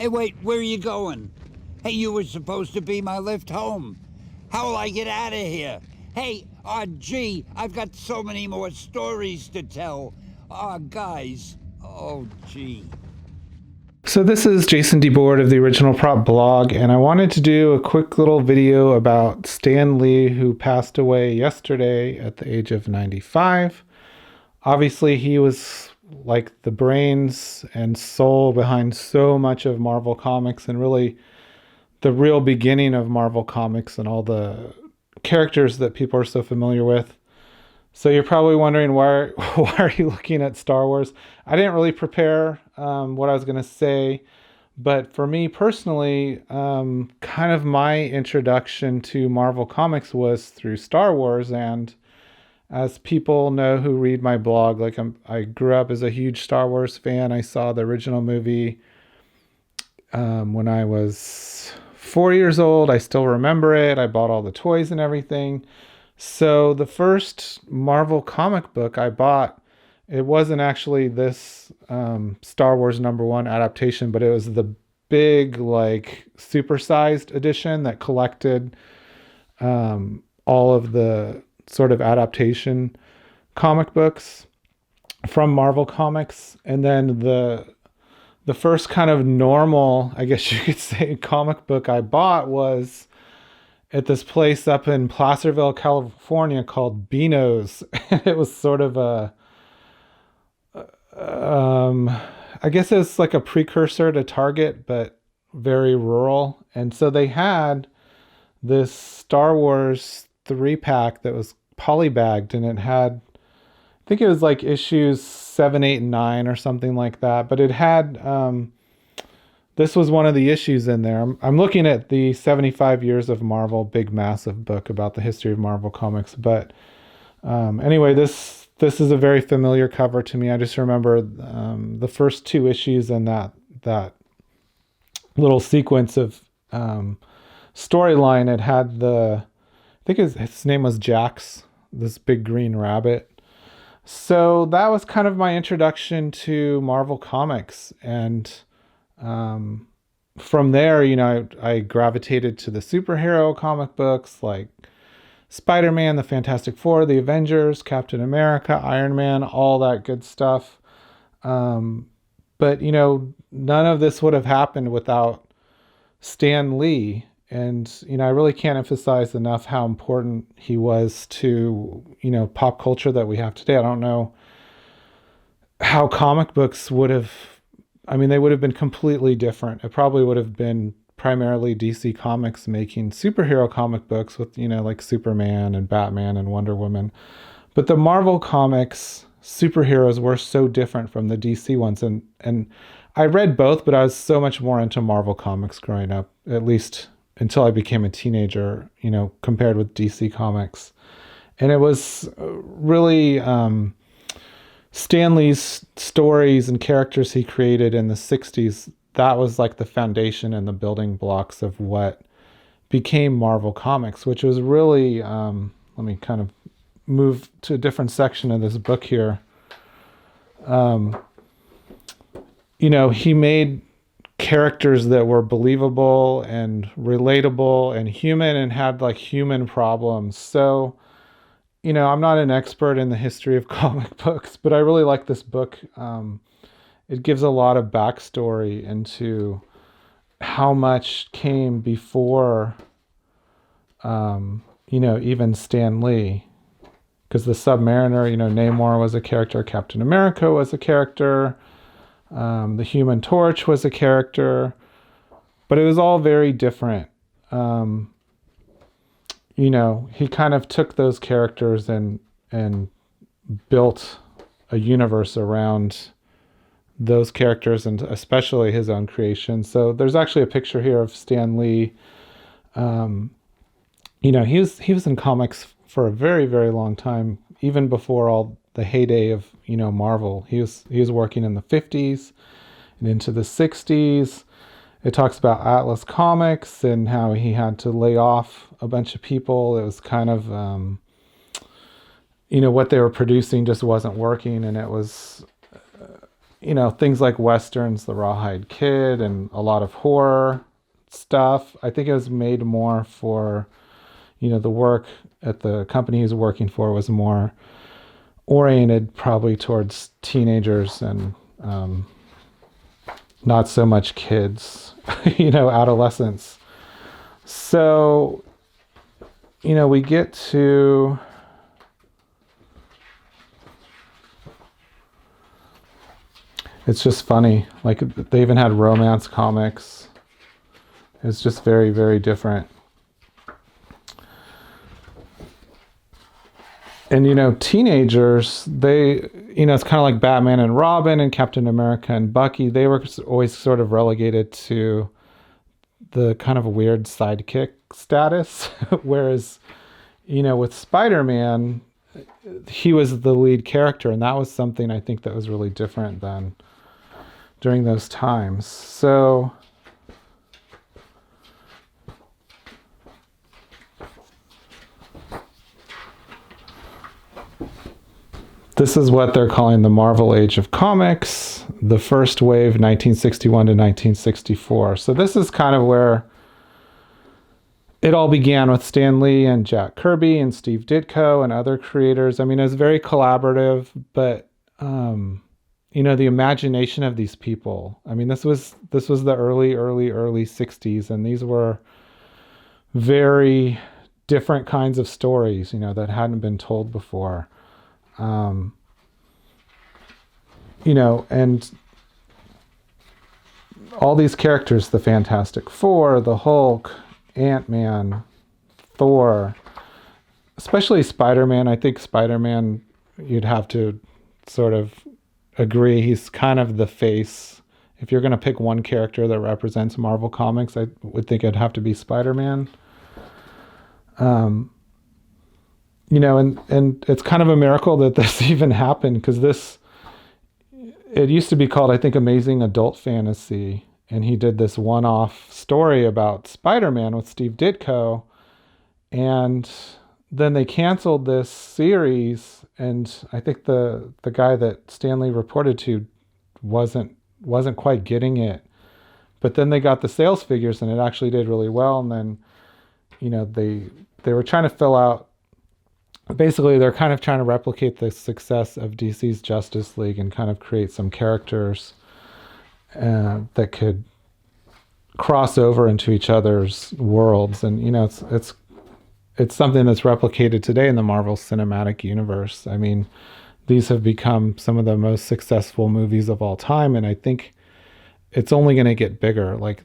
Hey, wait, where are you going? Hey, you were supposed to be my lift home. How will I get out of here? Hey, gee, I've got so many more stories to tell. Guys. Oh, gee. So this is Jason DeBoard of the Original Prop blog, and I wanted to do a quick little video about Stan Lee, who passed away yesterday at the age of 95. Obviously, he was like the brains and soul behind so much of Marvel Comics, and really the real beginning of Marvel Comics and all the characters that people are so familiar with. So you're probably wondering why are you looking at Star Wars? I didn't really prepare what I was going to say, but for me personally, kind of my introduction to Marvel Comics was through Star Wars. And as people know who read my blog, I grew up as a huge Star Wars fan. I saw the original movie when I was 4 years old. I still remember it. I bought all the toys and everything. So the first Marvel comic book I bought, it wasn't actually this Star Wars #1 adaptation, but it was the big, like, supersized edition that collected all of the sort of adaptation comic books from Marvel Comics. And then the first kind of normal, I guess you could say, comic book I bought was at this place up in Placerville, California called Beano's. It was sort of I guess it was like a precursor to Target, but very rural. And so they had this Star Wars 3-pack that was polybagged, and it had, I think it was like issues 7, 8, and 9 or something like that. But it had, this was one of the issues in there. I'm looking at the 75 Years of Marvel, big massive book about the history of Marvel Comics. But anyway, this is a very familiar cover to me. I just remember the first 2 issues and that little sequence of storyline. It had I think his name was Jax, this big green rabbit. So that was kind of my introduction to Marvel Comics. And from there, I gravitated to the superhero comic books like Spider-Man, the Fantastic Four, the Avengers, Captain America, Iron Man, all that good stuff. But none of this would have happened without Stan Lee. And, I really can't emphasize enough how important he was to, pop culture that we have today. I don't know how comic books would have, they would have been completely different. It probably would have been primarily DC Comics making superhero comic books with, like Superman and Batman and Wonder Woman. But the Marvel Comics superheroes were so different from the DC ones. And I read both, but I was so much more into Marvel Comics growing up, at least until I became a teenager, compared with DC Comics. And it was really Stan Lee's stories and characters he created in the 60s. That was like the foundation and the building blocks of what became Marvel Comics, which was really, let me kind of move to a different section of this book here. He made characters that were believable and relatable and human and had like human problems. So, I'm not an expert in the history of comic books, but I really like this book. It gives a lot of backstory into how much came before, even Stan Lee. Because the Submariner, Namor was a character, Captain America was a character, the Human Torch was a character, but it was all very different. He kind of took those characters and built a universe around those characters, and especially his own creation. So there's actually a picture here of Stan Lee. He was in comics for a very, very long time, even before all the heyday of, Marvel. He was working in the 50s and into the 60s. It talks about Atlas Comics and how he had to lay off a bunch of people. It was kind of, what they were producing just wasn't working, and it was things like Westerns, The Rawhide Kid, and a lot of horror stuff. I think it was made more for, the work at the company he's working for was more oriented probably towards teenagers and not so much kids, adolescents. So, we get to it's just funny. Like, they even had romance comics. It's just very, very different. And, teenagers, they, it's kind of like Batman and Robin and Captain America and Bucky. They were always sort of relegated to the kind of weird sidekick status. Whereas, with Spider-Man, he was the lead character. And that was something I think that was really different than during those times. So this is what they're calling the Marvel Age of Comics, the first wave, 1961 to 1964. So this is kind of where it all began with Stan Lee and Jack Kirby and Steve Ditko and other creators. I mean, it was very collaborative, but the imagination of these people. I mean, this was the early 60s, and these were very different kinds of stories, that hadn't been told before. And all these characters, the Fantastic Four, the Hulk, Ant-Man, Thor, especially Spider-Man. I think Spider-Man, you'd have to sort of agree, he's kind of the face. If you're going to pick one character that represents Marvel Comics, I would think it'd have to be Spider-Man. And it's kind of a miracle that this even happened, because it used to be called, I think, Amazing Adult Fantasy. And he did this one-off story about Spider-Man with Steve Ditko. And then they canceled this series. And I think the guy that Stan Lee reported to wasn't quite getting it. But then they got the sales figures, and it actually did really well. And then, they were trying to fill out, basically they're kind of trying to replicate the success of DC's Justice League and kind of create some characters that could cross over into each other's worlds. And, it's something that's replicated today in the Marvel Cinematic Universe. I mean, these have become some of the most successful movies of all time, and I think it's only going to get bigger. Like,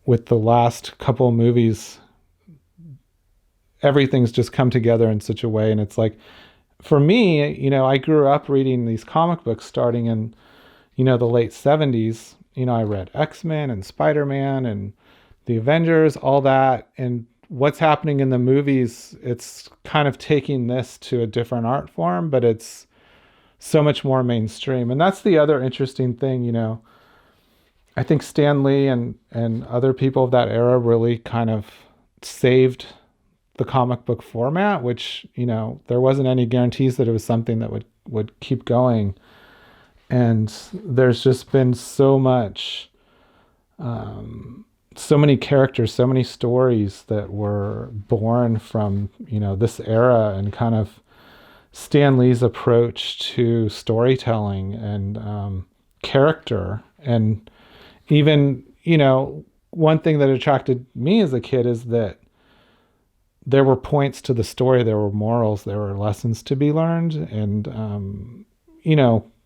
with the last couple of movies, everything's just come together in such a way. And it's like, for me, I grew up reading these comic books starting in, the late 70s. I read X-Men and Spider-Man and the Avengers, all that. And what's happening in the movies, it's kind of taking this to a different art form, but it's so much more mainstream. And that's the other interesting thing, I think Stan Lee and other people of that era really kind of saved the comic book format, which, there wasn't any guarantees that it was something that would keep going. And there's just been so much, so many characters, so many stories that were born from, this era, and kind of Stan Lee's approach to storytelling and character. And even, one thing that attracted me as a kid is that there were points to the story, there were morals, there were lessons to be learned. And,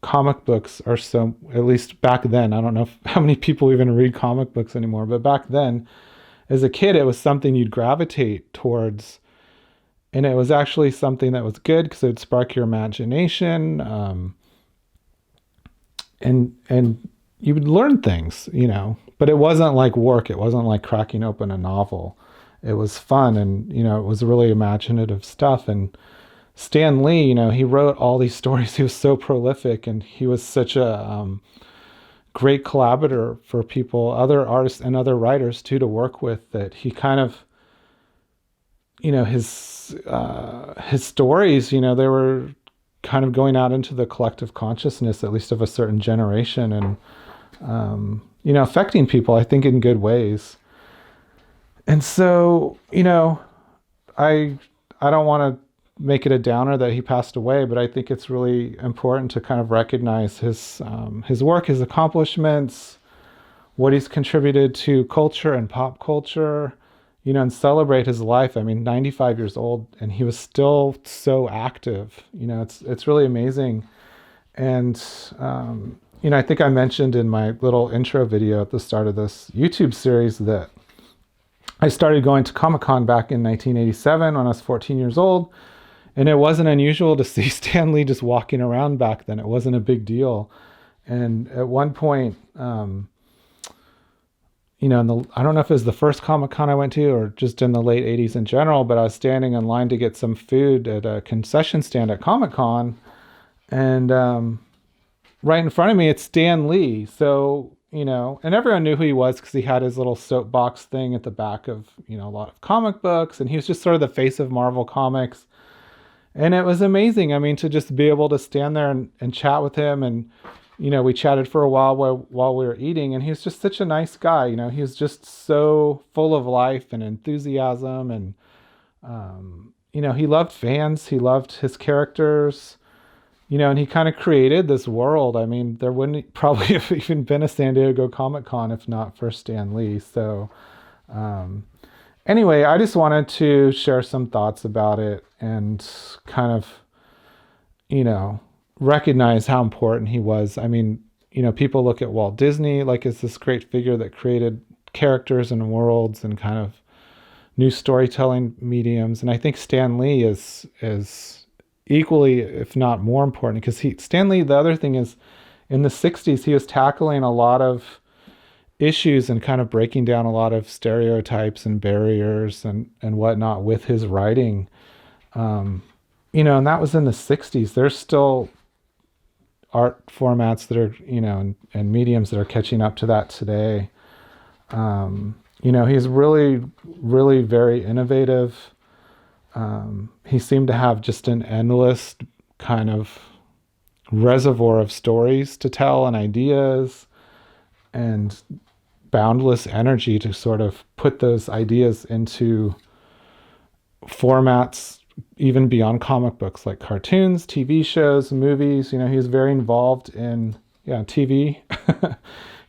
comic books are so, at least back then, I don't know how many people even read comic books anymore, but back then, as a kid, it was something you'd gravitate towards. And it was actually something that was good because it would spark your imagination. And you would learn things, but it wasn't like work. It wasn't like cracking open a novel. It was fun, and, it was really imaginative stuff. And Stan Lee, he wrote all these stories. He was so prolific, and he was such a great collaborator for people, other artists and other writers too, to work with, that he kind of, his stories, they were kind of going out into the collective consciousness, at least of a certain generation, and affecting people, I think, in good ways. And so, I don't want to make it a downer that he passed away, but I think it's really important to kind of recognize his work, his accomplishments, what he's contributed to culture and pop culture, and celebrate his life. I mean, 95 years old, and he was still so active. It's really amazing. And, I think I mentioned in my little intro video at the start of this YouTube series that I started going to Comic-Con back in 1987 when I was 14 years old. And it wasn't unusual to see Stan Lee just walking around back then. It wasn't a big deal. And at one point, I don't know if it was the first Comic-Con I went to or just in the late 80s in general, but I was standing in line to get some food at a concession stand at Comic-Con. And right in front of me, it's Stan Lee. So, and everyone knew who he was because he had his little soapbox thing at the back of, a lot of comic books. And he was just sort of the face of Marvel Comics. And it was amazing. I mean, to just be able to stand there and chat with him. And, we chatted for a while we were eating. And he was just such a nice guy. He was just so full of life and enthusiasm. And, he loved fans. He loved his characters. And he kind of created this world. I mean, there wouldn't probably have even been a San Diego Comic-Con if not for Stan Lee. So, anyway, I just wanted to share some thoughts about it and kind of, recognize how important he was. I mean, people look at Walt Disney like it's this great figure that created characters and worlds and kind of new storytelling mediums. And I think Stan Lee is equally, if not more important, because Stan Lee, the other thing is, in the 60s, he was tackling a lot of issues and kind of breaking down a lot of stereotypes and barriers and whatnot with his writing. And that was in the 60s. There's still art formats that are, and mediums that are catching up to that today. He's really, really very innovative. He seemed to have just an endless kind of reservoir of stories to tell and ideas and boundless energy to sort of put those ideas into formats even beyond comic books, like cartoons, TV shows, movies. He was very involved in TV.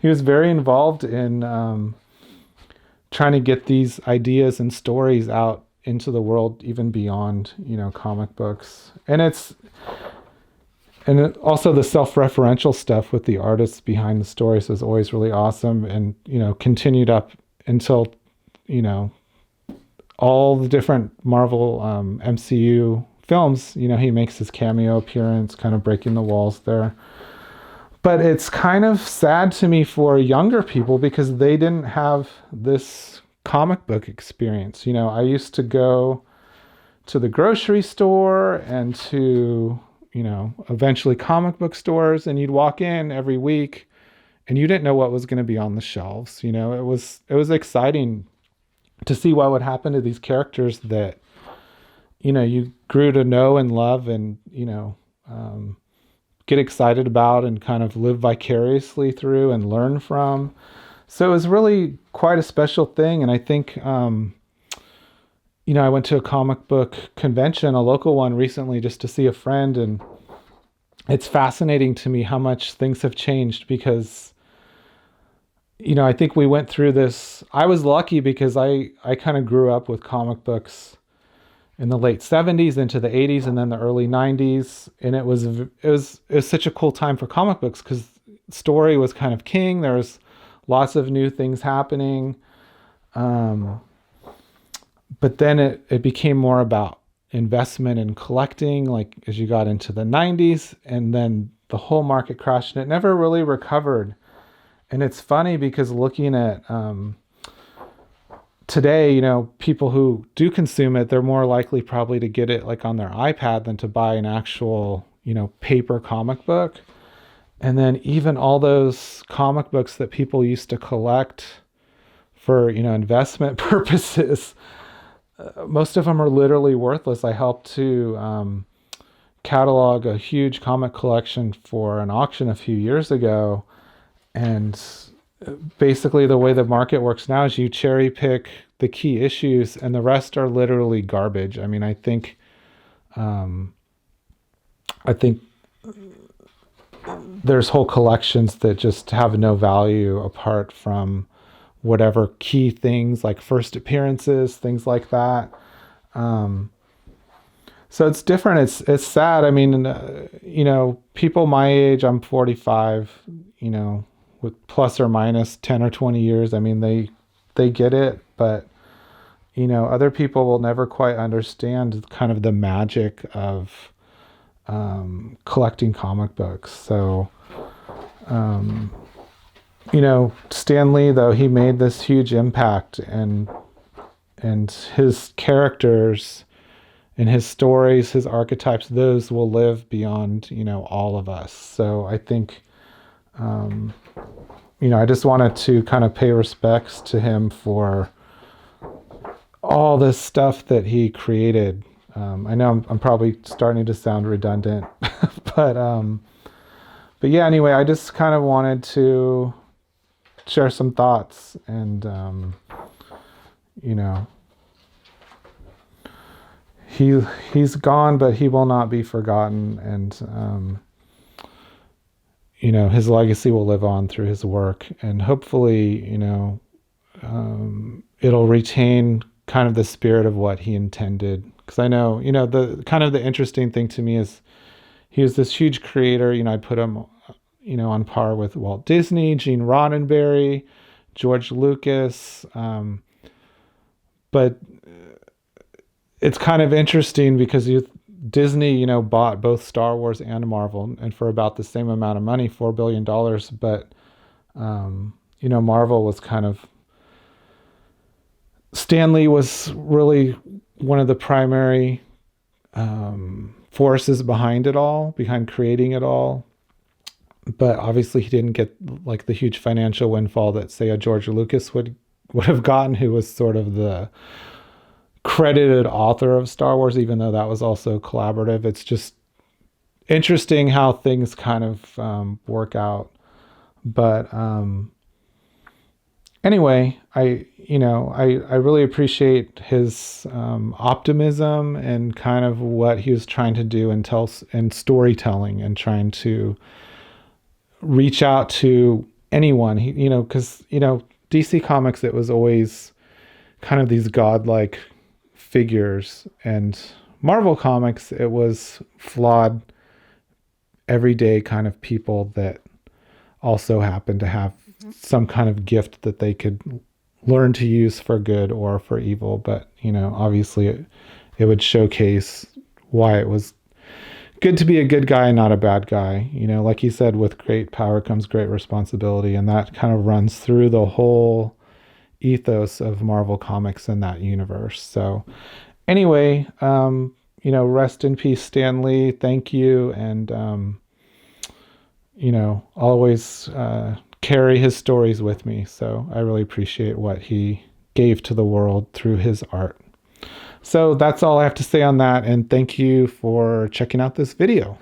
He was very involved in trying to get these ideas and stories out into the world, even beyond, comic books. And also the self-referential stuff with the artists behind the stories is always really awesome, and, continued up until, all the different Marvel MCU films. He makes his cameo appearance, kind of breaking the walls there. But it's kind of sad to me for younger people because they didn't have this comic book experience. I used to go to the grocery store and to, eventually comic book stores, and you'd walk in every week and you didn't know what was going to be on the shelves. It was exciting to see what would happen to these characters that, you grew to know and love and, get excited about and kind of live vicariously through and learn from. So it was really quite a special thing. And I think, I went to a comic book convention, a local one recently, just to see a friend. And it's fascinating to me how much things have changed because, I think we went through this. I was lucky because I kind of grew up with comic books in the late 70s into the 80s and then the early 90s. And it was such a cool time for comic books because story was kind of king. There was lots of new things happening. But then it became more about investment and collecting, like as you got into the 90s, and then the whole market crashed and it never really recovered. And it's funny because looking at today, people who do consume it, they're more likely probably to get it like on their iPad than to buy an actual, paper comic book. And then even all those comic books that people used to collect for, investment purposes, most of them are literally worthless. I helped to catalog a huge comic collection for an auction a few years ago. And basically the way the market works now is you cherry pick the key issues and the rest are literally garbage. I mean, I think there's whole collections that just have no value apart from whatever key things like first appearances, things like that. So it's different. It's sad. I mean, people my age, I'm 45, with plus or minus 10 or 20 years. I mean, they get it, but other people will never quite understand kind of the magic of collecting comic books. So, Stan Lee, though, he made this huge impact, and his characters and his stories, his archetypes, those will live beyond, all of us. So I think, I just wanted to kind of pay respects to him for all this stuff that he created. I know I'm probably starting to sound redundant, but yeah, anyway, I just kind of wanted to share some thoughts, and he's gone, but he will not be forgotten, and his legacy will live on through his work, and hopefully it'll retain kind of the spirit of what he intended. Because I know, the kind of the interesting thing to me is he was this huge creator. I'd put him, on par with Walt Disney, Gene Roddenberry, George Lucas. But it's kind of interesting because Disney, bought both Star Wars and Marvel, and for about the same amount of money, $4 billion. But, Marvel was kind of, Stan Lee was really one of the primary forces behind it all, behind creating it all. But obviously he didn't get like the huge financial windfall that, say, a George Lucas would have gotten, who was sort of the credited author of Star Wars, even though that was also collaborative. It's just interesting how things kind of work out. But anyway, I really appreciate his optimism and kind of what he was trying to do and storytelling, and trying to reach out to anyone. Because DC Comics, it was always kind of these godlike figures, and Marvel Comics, it was flawed, everyday kind of people that also happened to have some kind of gift that they could learn to use for good or for evil. But, obviously it would showcase why it was good to be a good guy and not a bad guy. Like he said, with great power comes great responsibility. And that kind of runs through the whole ethos of Marvel Comics in that universe. So anyway, rest in peace, Stan Lee. Thank you. And, always carry his stories with me. So I really appreciate what he gave to the world through his art. So that's all I have to say on that. And thank you for checking out this video.